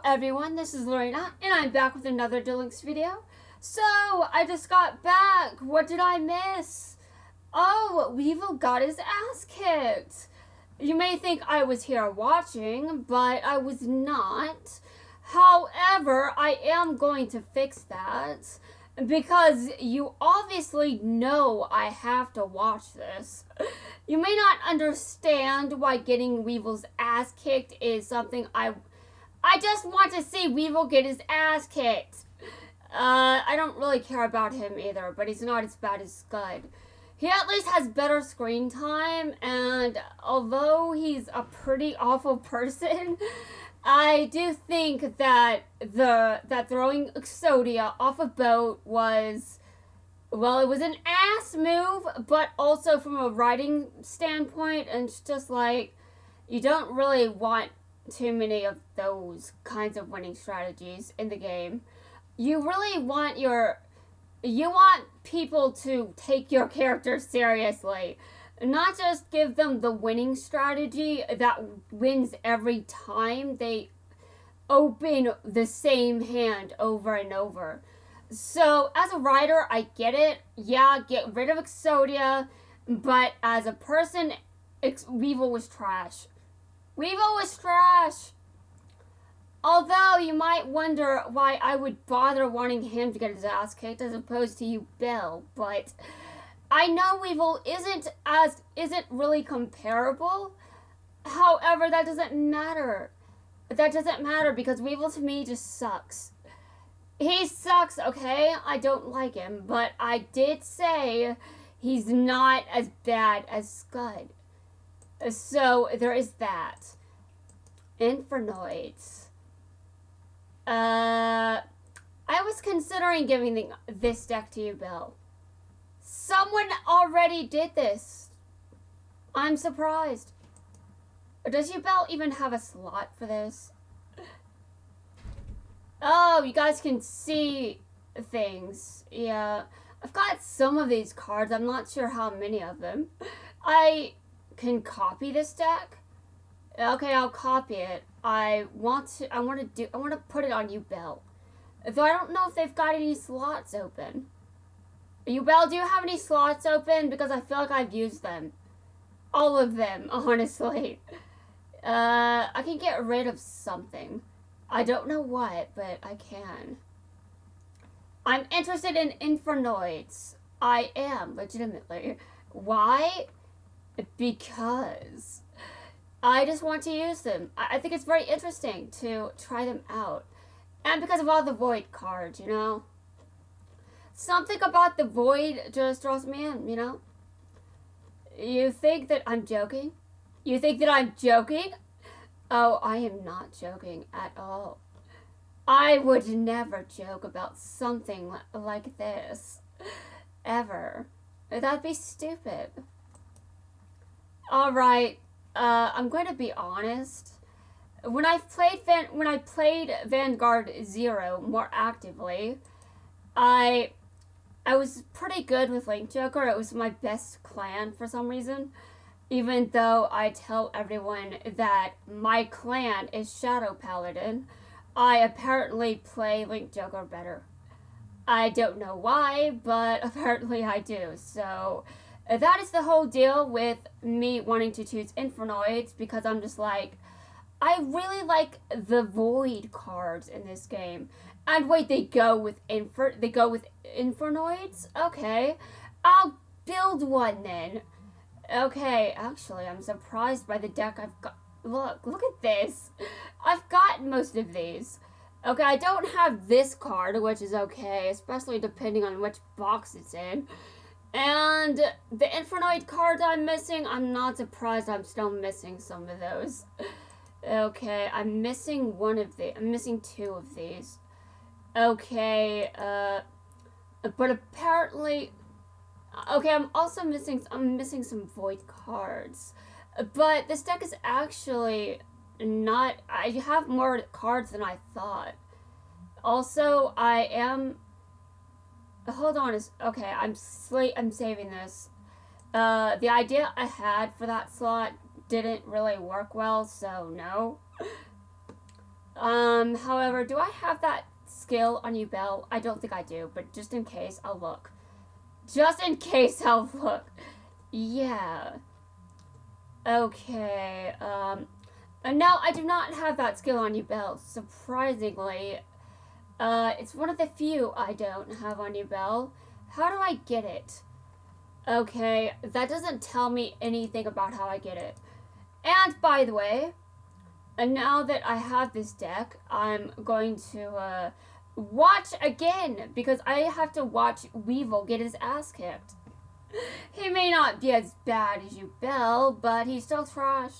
everyone, this is Lorena, and I'm back with another Duels video. So, I just got back. What did I miss? Oh, Yubel got his ass kicked. You may think I was here watching, but I was not. However, I am going to fix that, because you obviously know I have to watch this. You may not understand why getting Weevil's ass kicked is something I just want to see Yubel get his ass kicked. I don't really care about him either, but he's not as bad as Scud. He at least has better screen time, and although he's a pretty awful person, I do think that throwing Exodia off a boat was, well, it was an ass move, but also from a writing standpoint, and it's just like, you don't really want too many of those kinds of winning strategies in the game. You really want people to take your character seriously, not just give them the winning strategy that wins every time they open the same hand over and over. So as a writer, I get it. Yeah, get rid of Exodia, but as a person, Weevil was trash. Weevil was trash. Although you might wonder why I would bother wanting him to get his ass kicked as opposed to Yubel, but I know Weevil isn't really comparable. However, that doesn't matter. That doesn't matter because Weevil to me just sucks. He sucks, okay? I don't like him, but I did say he's not as bad as Scud. So there is that. Infernoids. I was considering giving this deck to Yubel. Someone already did this. I'm surprised. Does Yubel even have a slot for this? Oh, you guys can see things. Yeah. I've got some of these cards. I'm not sure how many of them. I can copy this deck. Okay, I'll copy it. I want to put it on Yubel. Though I don't know if they've got any slots open. Yubel, do you have any slots open? Because I feel like I've used them. All of them, honestly. I can get rid of something. I don't know what, but I can. I'm interested in Infernoids. I am, legitimately. Why? Because I just want to use them. I think it's very interesting to try them out. And because of all the Void cards, you know? Something about the Void just draws me in, you know? You think that I'm joking? You think that I'm joking? Oh, I am not joking at all. I would never joke about something like this. Ever. That'd be stupid. Alright. I'm going to be honest. When I played Vanguard 0 more actively, I was pretty good with Link Joker. It was my best clan for some reason. Even though I tell everyone that my clan is Shadow Paladin, I apparently play Link Joker better. I don't know why, but apparently I do. So that is the whole deal with me wanting to choose Infernoids, because I'm just like, I really like the Void cards in this game. And wait, they go with Infernoids? Okay. I'll build one then. Okay, actually, I'm surprised by the deck I've got. Look at this. I've got most of these. Okay, I don't have this card, which is okay, especially depending on which box it's in. And the Infernoid cards I'm missing, I'm not surprised I'm still missing some of those. Okay, I'm missing one of the. I'm missing two of these. Okay, but apparently, okay, I'm missing some Void cards. But this deck is actually not, I have more cards than I thought. Also, I am, hold on, okay, I'm saving this. The idea I had for that slot didn't really work well, so no. However, do I have that skill on Yubel? I don't think I do, but just in case, I'll look. Just in case, I'll look. Yeah. Okay, and no, I do not have that skill on Yubel, surprisingly. It's one of the few I don't have on Yubel. How do I get it? Okay, that doesn't tell me anything about how I get it. And by the way, and now that I have this deck, I'm going to watch again because I have to watch Weevil get his ass kicked. He may not be as bad as Yubel, but he's still trash.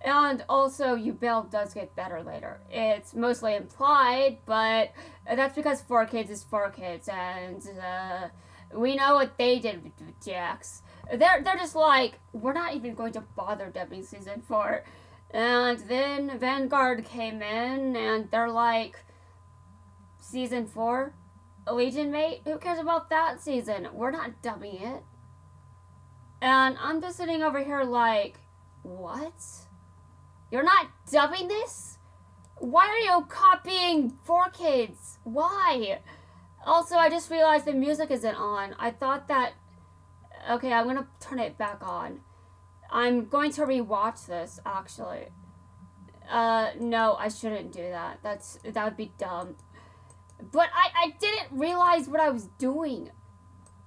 And also, Yubel does get better later. It's mostly implied, but that's because 4Kids is 4Kids, and we know what they did with Jax. They're just like, we're not even going to bother dubbing Season 4. And then Vanguard came in, and they're like, Season 4? Legion Mate? Who cares about that season? We're not dubbing it. And I'm just sitting over here like, what? You're not dubbing this? Why are you copying 4Kids? Why? Also, I just realized the music isn't on. I thought that... Okay, I'm gonna turn it back on. I'm going to rewatch this, actually. No, I shouldn't do that. That would be dumb. But I didn't realize what I was doing.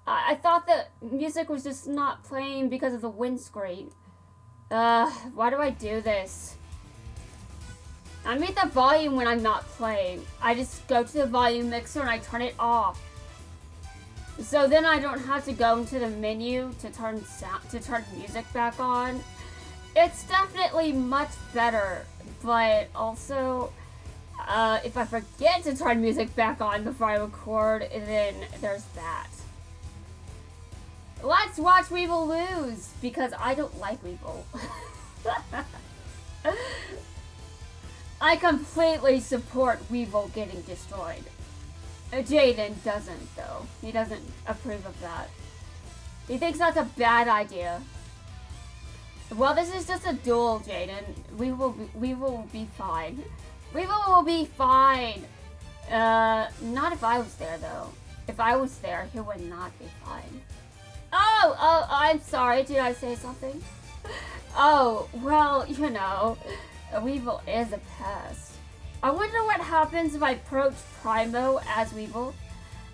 I thought the music was just not playing because of the windscreen. Why do I do this? I mute the volume when I'm not playing. I just go to the volume mixer and I turn it off. So then I don't have to go into the menu to turn music back on. It's definitely much better, but also, if I forget to turn music back on before I record, then there's that. Let's watch Weevil lose, because I don't like Weevil. I completely support Weevil getting destroyed. Jaden doesn't, though. He doesn't approve of that. He thinks that's a bad idea. Well, this is just a duel, Jaden. We will be fine. Weevil will be fine. Not if I was there, though. If I was there, he would not be fine. Oh, I'm sorry. Did I say something? Oh, well, you know, Weevil is a pest. I wonder what happens if I approach Primo as Weevil.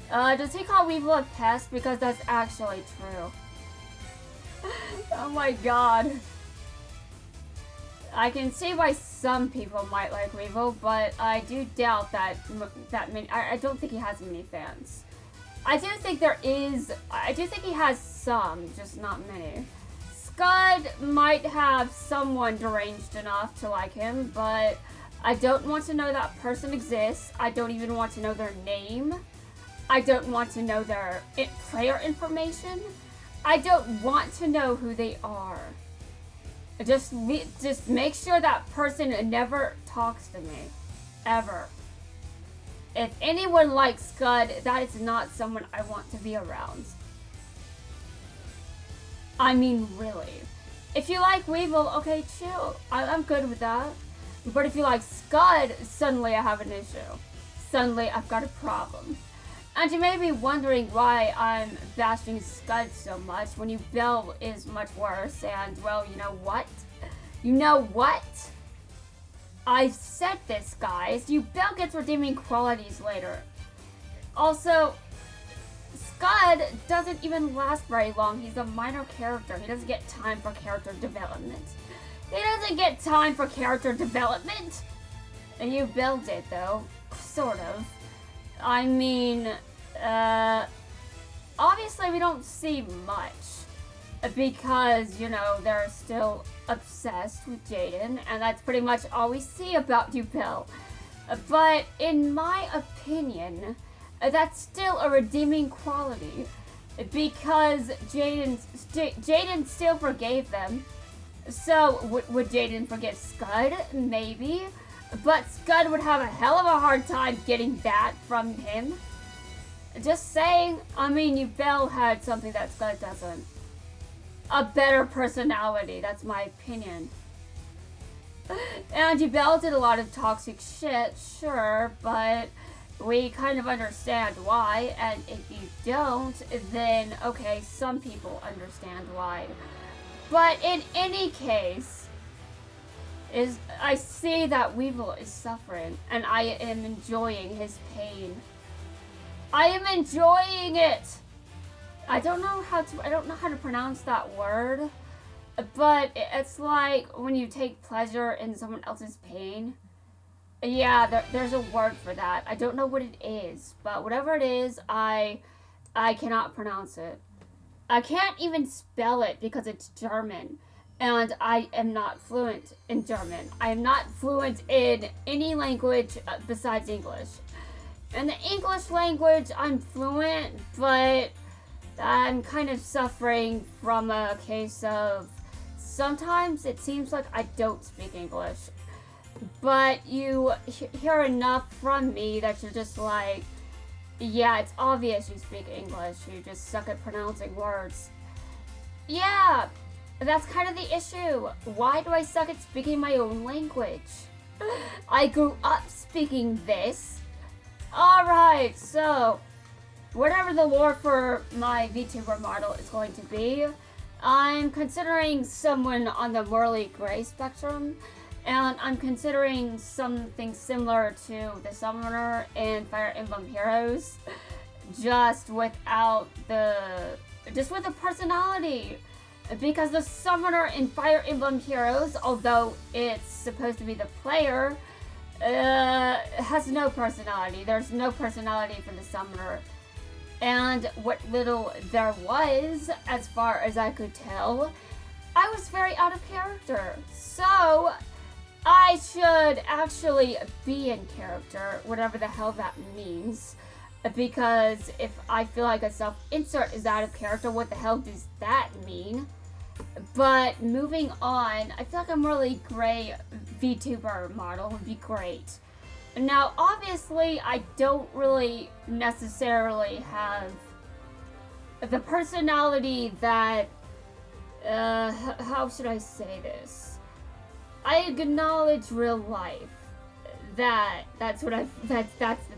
Does he call Weevil a pest? Because that's actually true. Oh my god. I can see why some people might like Weevil, but I do doubt that many. I don't think he has many fans. I do think he has some, just not many. Scud might have someone deranged enough to like him, but I don't want to know that person exists. I don't even want to know their name. I don't want to know their player information. I don't want to know who they are. Just make sure that person never talks to me. Ever. If anyone likes Scud, that is not someone I want to be around. I mean, really. If you like Weevil, okay, chill. I'm good with that. But if you like Scud, suddenly I have an issue. Suddenly I've got a problem. And you may be wondering why I'm bashing Scud so much when Yubel is much worse. And, well, you know what? You know what? I've said this, guys. Yubel gets redeeming qualities later. Also, Scud doesn't even last very long. He's a minor character. He doesn't get time for character development. He doesn't get time for character development. And Yubel did, though. Sort of. I mean, obviously we don't see much. Because, you know, they're still obsessed with Jaden. And that's pretty much all we see about Yubel. But in my opinion, that's still a redeeming quality. Because Jaden still forgave them. So, would Jaden forgive Scud? Maybe. But Scud would have a hell of a hard time getting that from him. Just saying. I mean, Yubel had something that Scud doesn't. A better personality. That's my opinion. And Yubel did a lot of toxic shit, sure, but we kind of understand why, and if you don't, then, okay, some people understand why. But in any case, I see that Weevil is suffering, and I am enjoying his pain. I am enjoying it! I don't know how to pronounce that word, but it's like when you take pleasure in someone else's pain. Yeah, there's a word for that. I don't know what it is, but whatever it is, I cannot pronounce it. I can't even spell it because it's German, and I am not fluent in German. I am not fluent in any language besides English. In the English language, I'm fluent, but I'm kind of suffering from a case of sometimes it seems like I don't speak English, but you hear enough from me that you're just like, yeah, it's obvious you speak English, you just suck at pronouncing words. Yeah, that's kind of the issue. Why do I suck at speaking my own language? I grew up speaking this. Alright, so whatever the lore for my VTuber model is going to be, I'm considering someone on the morally gray spectrum, and I'm considering something similar to the Summoner in Fire Emblem Heroes, just with a personality. Because the Summoner in Fire Emblem Heroes, although it's supposed to be the player, has no personality. There's no personality for the Summoner. And what little there was, as far as I could tell, I was very out of character. So I should actually be in character, whatever the hell that means. Because if I feel like a self-insert is out of character, what the hell does that mean? But moving on, I feel like a morally gray VTuber model would be great. Now, obviously, I don't really necessarily have the personality that, how should I say this? I acknowledge real life. That's the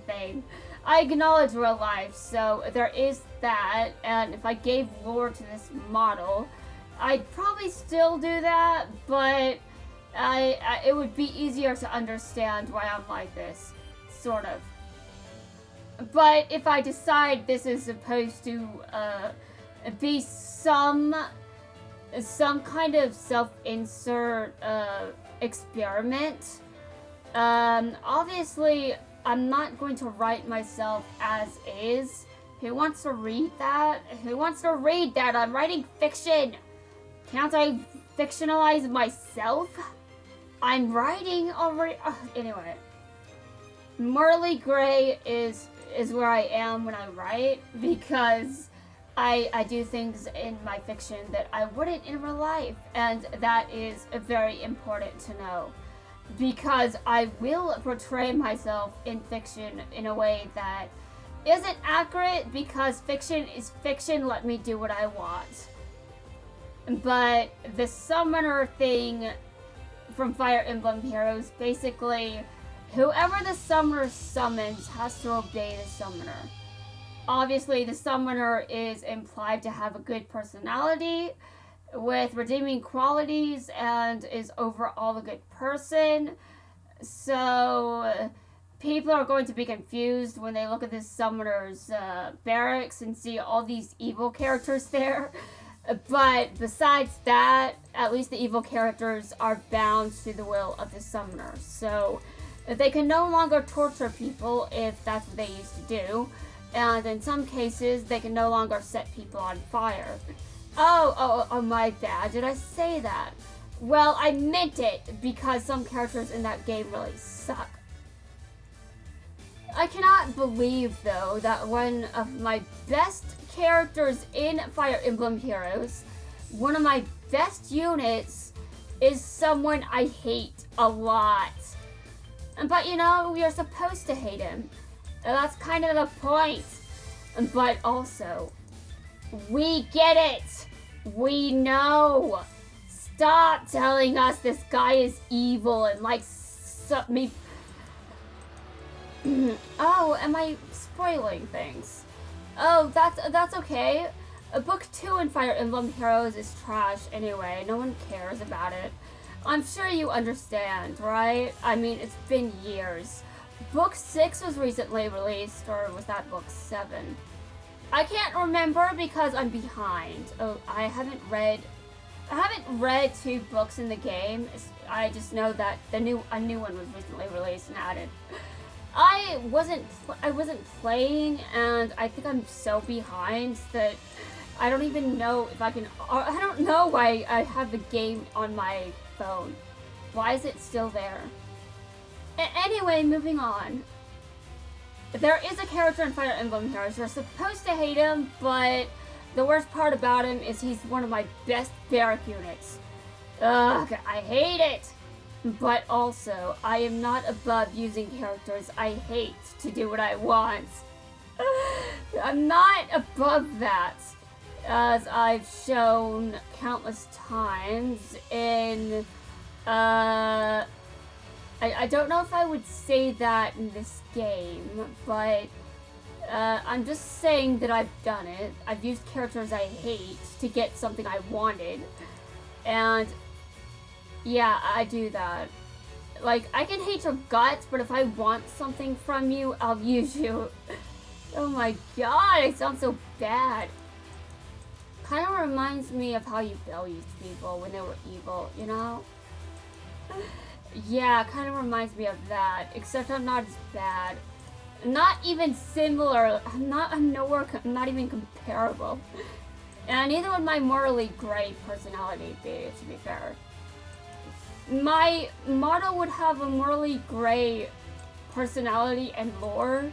thing. I acknowledge real life, so there is that, and if I gave lore to this model, I'd probably still do that, but it would be easier to understand why I'm like this, sort of. But if I decide this is supposed to be some kind of self-insert experiment, obviously I'm not going to write myself as is. Who wants to read that? Who wants to read that? I'm writing fiction. Can't I fictionalize myself? I'm writing already. Anyway, morally gray is where I am when I write, because I do things in my fiction that I wouldn't in real life, and that is very important to know, because I will portray myself in fiction in a way that isn't accurate, because fiction is fiction. Let me do what I want. But the Summoner thing from Fire Emblem Heroes, basically, whoever the Summoner summons has to obey the Summoner. Obviously, the Summoner is implied to have a good personality with redeeming qualities and is overall a good person. So people are going to be confused when they look at this Summoner's barracks and see all these evil characters there. But besides that, at least the evil characters are bound to the will of the Summoner. So they can no longer torture people if that's what they used to do. And in some cases, they can no longer set people on fire. Oh, my bad. Did I say that? Well, I meant it, because some characters in that game really suck. I cannot believe, though, that one of my best characters in Fire Emblem Heroes, one of my best units, is someone I hate a lot. But, you know, you're supposed to hate him. That's kind of the point. But also, we get it. We know. stop telling us this guy is evil and likes me. Oh, am I spoiling things? Oh, that's okay. Book 2 in Fire Emblem Heroes is trash anyway. No one cares about it. I'm sure you understand, right? I mean, it's been years. Book 6 was recently released, or was that book 7? I can't remember because I'm behind. Oh, I haven't read 2 books in the game. I just know that a new one was recently released and added. I wasn't playing, and I think I'm so behind that I don't even know if I can. I don't know why I have the game on my phone. Why is it still there? Anyway, moving on. There is a character in Fire Emblem Heroes. You're supposed to hate him, but the worst part about him is he's one of my best barrack units. Ugh, I hate it! But also, I am not above using characters I hate to do what I want. I'm not above that, as I've shown countless times in, I don't know if I would say that in this game, but I'm just saying that I've done it. I've used characters I hate to get something I wanted, and yeah, I do that. Like, I can hate your guts, but if I want something from you, I'll use you. Oh my god, I sound so bad. Kind of reminds me of how Yubel used people when they were evil, you know? Yeah, kind of reminds me of that, except I'm not as bad. Not even similar. I'm not even comparable. And neither would my morally gray personality be, to be fair. My model would have a morally gray personality and lore,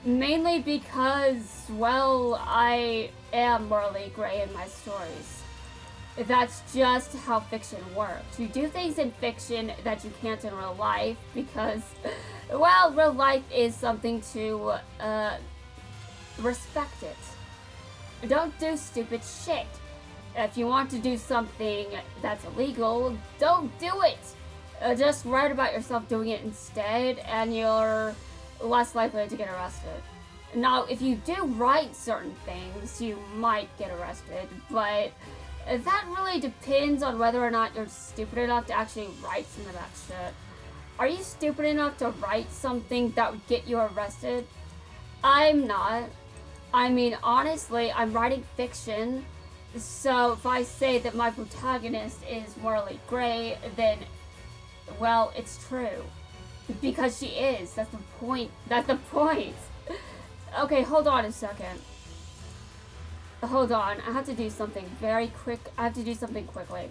mainly because, well, I am morally gray in my stories. That's just how fiction works. You do things in fiction that you can't in real life because, well, real life is something to respect it. Don't do stupid shit. If you want to do something that's illegal, don't do it. Just write about yourself doing it instead, and you're less likely to get arrested. Now, if you do write certain things, you might get arrested, but that really depends on whether or not you're stupid enough to actually write some of that shit. Are you stupid enough to write something that would get you arrested? I'm not. I mean, honestly, I'm writing fiction, so if I say that my protagonist is morally gray, then, well, it's true. Because she is. That's the point. That's the point. Okay, hold on a second. Hold on. I have to do something very quick. I have to do something quickly.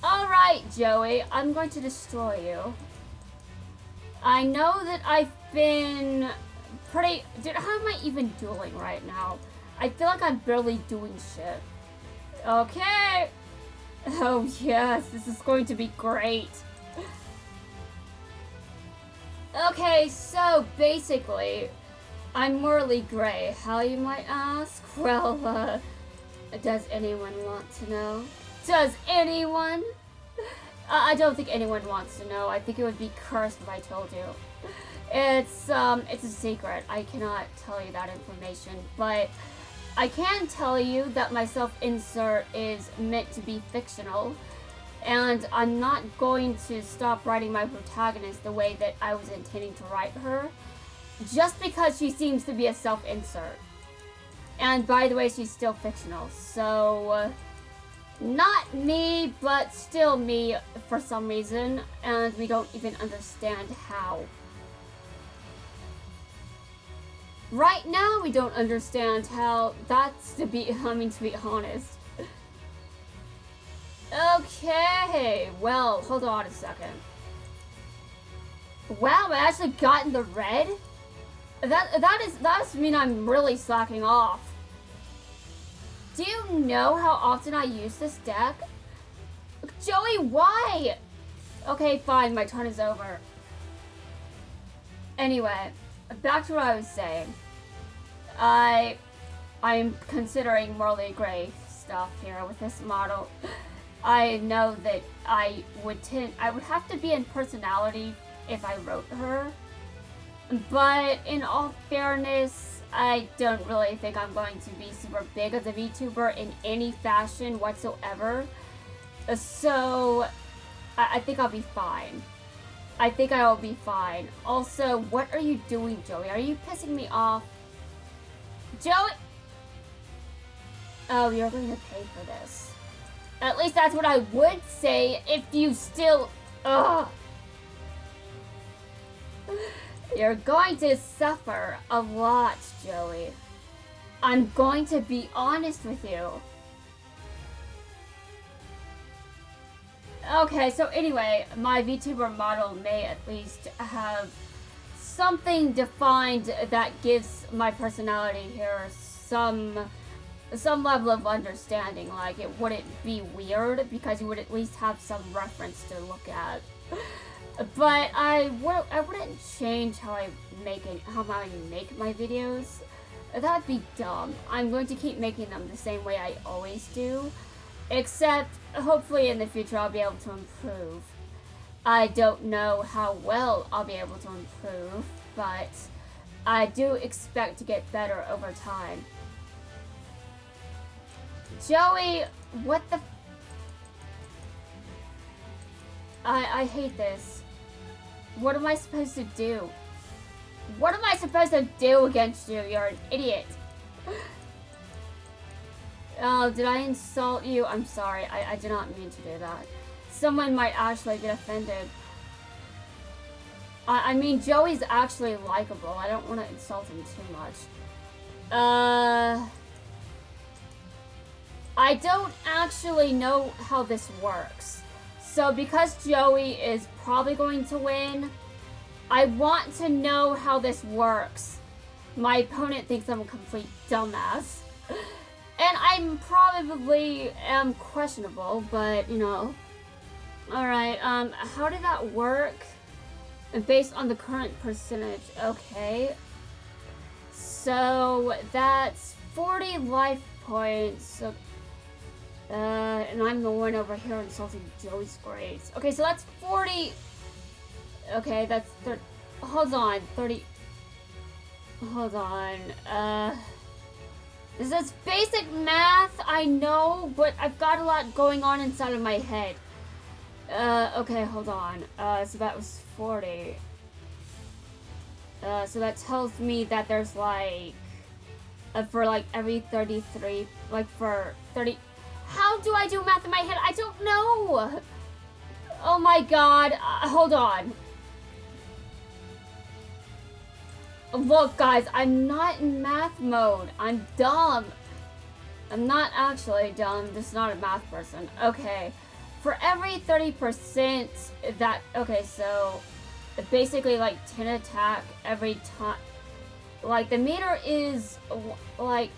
Alright, Joey. I'm going to destroy you. I know that I've been pretty... Dude, how am I even dueling right now? I feel like I'm barely doing shit. Okay. Oh, yes. This is going to be great. Okay, so basically, I'm morally gray. How, you might ask? Well, does anyone want to know? Does anyone? I don't think anyone wants to know. I think it would be cursed if I told you. It's a secret. I cannot tell you that information, but I can tell you that my self-insert is meant to be fictional, and I'm not going to stop writing my protagonist the way that I was intending to write her, just because she seems to be a self-insert. And by the way, she's still fictional, so not me, but still me for some reason, and we don't even understand how. Right now, we don't understand how. That's to be honest. Okay, well, hold on a second. Wow, I actually got in the red? That mean I'm really slacking off. Do you know how often I use this deck? Joey, why? Okay, fine, my turn is over. Anyway, back to what I was saying. I'm considering morally gray stuff here with this model. I know that I would have to be in personality if I wrote her. But in all fairness, I don't really think I'm going to be super big as a VTuber in any fashion whatsoever. So I think I'll be fine. I think I will be fine. Also, what are you doing, Joey? Are you pissing me off? Joey! Oh, you're going to pay for this. At least that's what I would say if you still... Ugh. You're going to suffer a lot, Joey. I'm going to be honest with you. Okay, so anyway, my VTuber model may at least have something defined that gives my personality here some level of understanding. Like, it wouldn't be weird because you would at least have some reference to look at. But I wouldn't change how I make my videos. That'd be dumb. I'm going to keep making them the same way I always do. Except, hopefully in the future I'll be able to improve. I don't know how well I'll be able to improve, but I do expect to get better over time. Joey, what the... I hate this. What am I supposed to do? What am I supposed to do against you? You're an idiot. Oh, did I insult you? I'm sorry. I did not mean to do that. Someone might actually get offended. I mean, Joey's actually likable. I don't want to insult him too much. I don't actually know how this works. So because Joey is probably going to win, I want to know how this works. My opponent thinks I'm a complete dumbass. And I'm probably am questionable, but you know. Alright, how did that work? Based on the current percentage, okay. So that's 40 life points. And I'm the one over here insulting Joey's grades. Okay, so that's 40. Okay, that's 30. Hold on, 30. Hold on. This is basic math, I know, but I've got a lot going on inside of my head. Okay, hold on. So that was 40. So that tells me that there's like, for like every 33, like for 30. How do I do math in my head? I don't know. Oh my god. Hold on. Look, guys, I'm not in math mode. I'm dumb. I'm not actually dumb, just not a math person. Okay. For every 30% that... Okay, so... Basically, like, 10 attack every time. Like, the meter is... Like,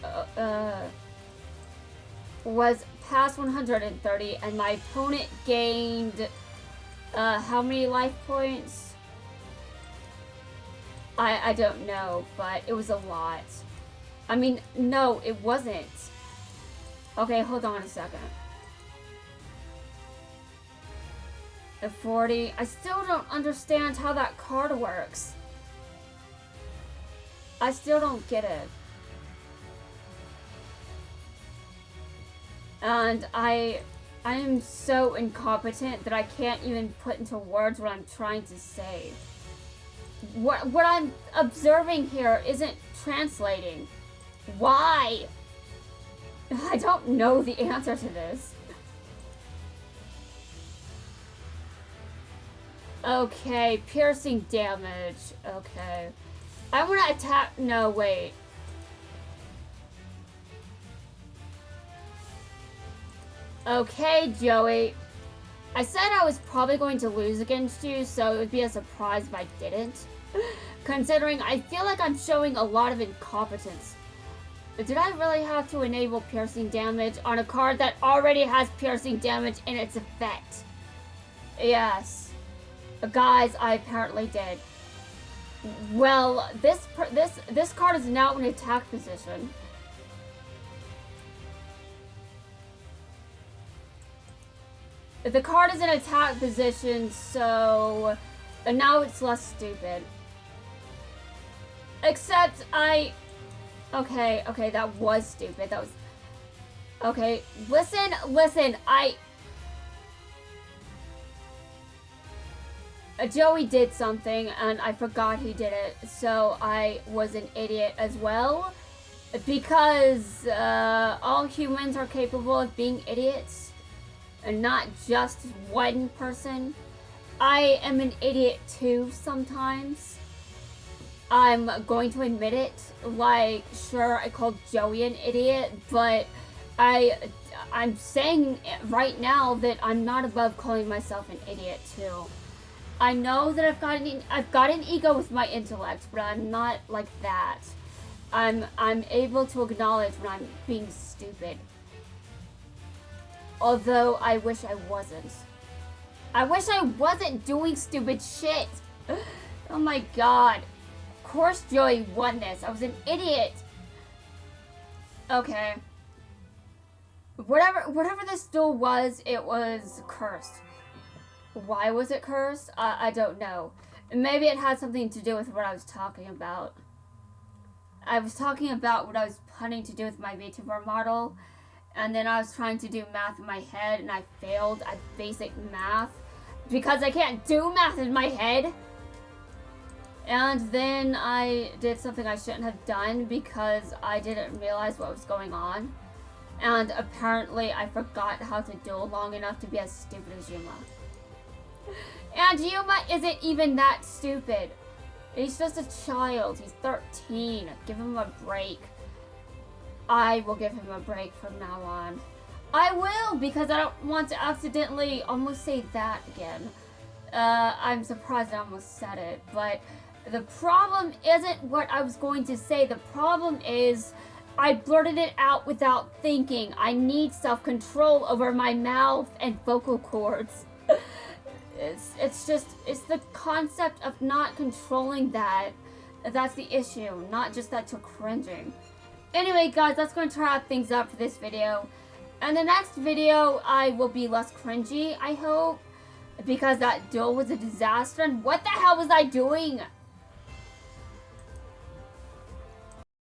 was past 130, and my opponent gained... how many life points? I don't know, but it was a lot. I mean, no, it wasn't. Okay, hold on a second. At 40, I still don't understand how that card works. I still don't get it. And I am so incompetent that I can't even put into words what I'm trying to say. What I'm observing here isn't translating. Why? I don't know the answer to this. Okay, piercing damage. Okay. I want to attack. No, wait. Okay, Joey. I said I was probably going to lose against you, so it would be a surprise if I didn't. Considering I feel like I'm showing a lot of incompetence. Did I really have to enable piercing damage on a card that already has piercing damage in its effect? Yes. Guys, I apparently did. Well, this card is now in attack position. The card is in attack position, so now it's less stupid. Except okay, that was stupid. That was... Okay, listen, Joey did something, and I forgot he did it, so I was an idiot as well. Because all humans are capable of being idiots, and not just one person. I am an idiot too sometimes. I'm going to admit it. Like, sure, I called Joey an idiot, but I'm saying right now that I'm not above calling myself an idiot too. I know that I've got an ego with my intellect, but I'm not like that. I'm able to acknowledge when I'm being stupid. Although I wish I wasn't. I wish I wasn't doing stupid shit. Oh my god. Of course Joey won this. I was an idiot. Okay. Whatever this duel was, it was cursed. Why was it cursed? I don't know. Maybe it had something to do with what I was talking about. I was talking about what I was planning to do with my VTuber model, and then I was trying to do math in my head, and I failed at basic math because I can't do math in my head. And then I did something I shouldn't have done because I didn't realize what was going on. And apparently I forgot how to duel long enough to be as stupid as Yuma. And Yuma isn't even that stupid. He's just a child. He's 13. Give him a break. I will give him a break from now on. I will, because I don't want to accidentally almost say that again. I'm surprised I almost said it, but the problem isn't what I was going to say. The problem is I blurted it out without thinking. I need self-control over my mouth and vocal cords. It's the concept of not controlling that. That's the issue, not just that you're cringing. Anyway, guys, that's going to wrap things up for this video. And the next video, I will be less cringy, I hope. Because that duel was a disaster. And what the hell was I doing?